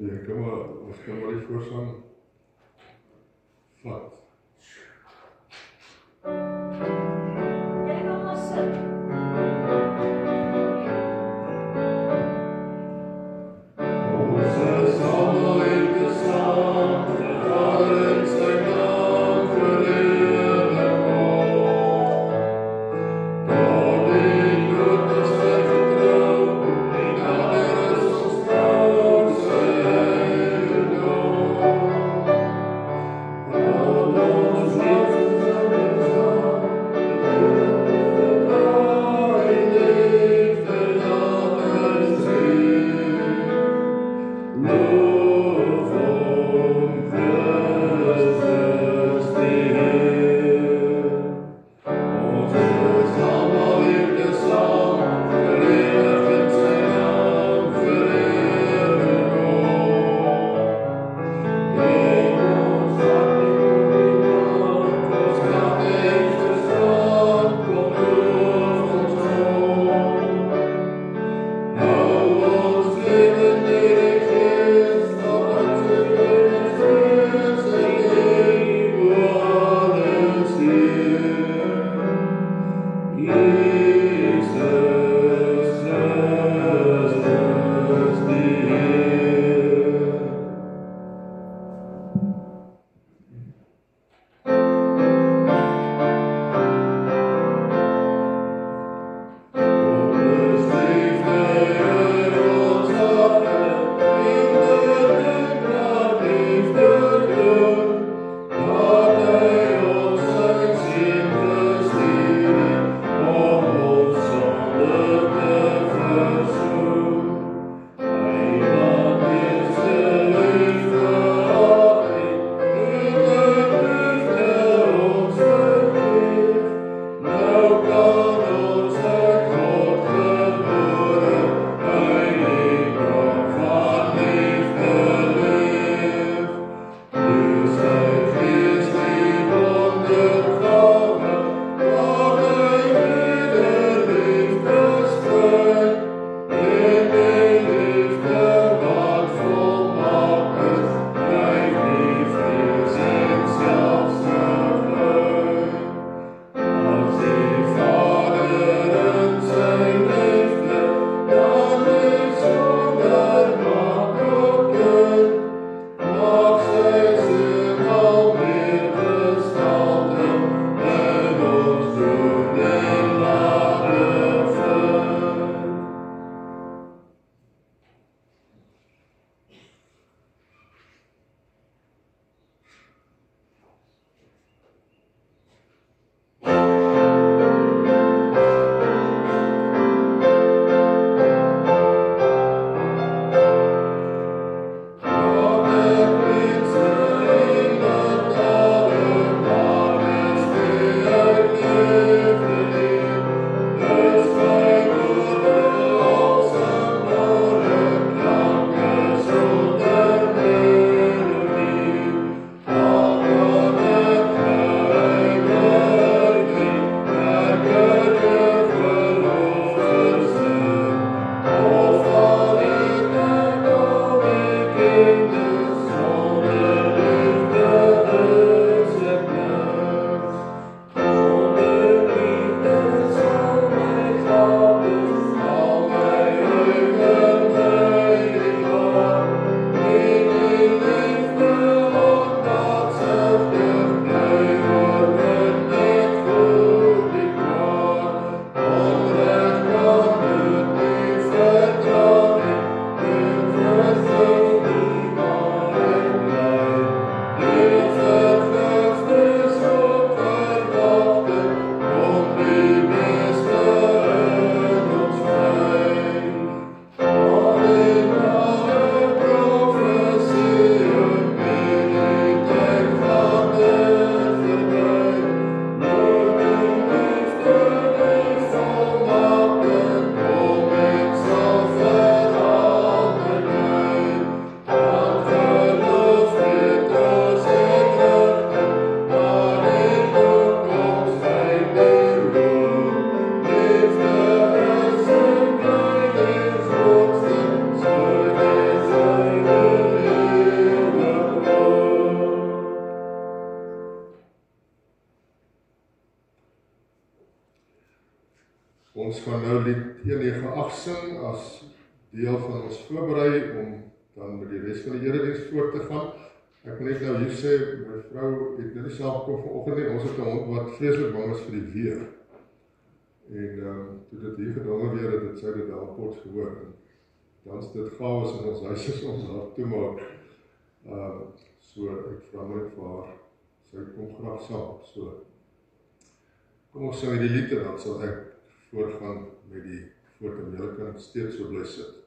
Vad ska man i kursen? Fatt. Oh, gaan nou lied 198 sing as deel van ons voorberei om dan met die res van die erediens voort te gaan. Ek moet net nou hier sê, my vrou het net self kom vanoggend nie, ons het 'n hond wat vreeslik bang is vir die weer. En toe dit hier gedonge weer het sy dit al pot gehoor. En dan is dit chaos in ons huis as ons daar toemaak. So ek vra net vir haar, sy kom graag saam. So kom ons sing die lied en dan sal ek voortgaan met die voortgaan. Julle kan steeds so bly sit.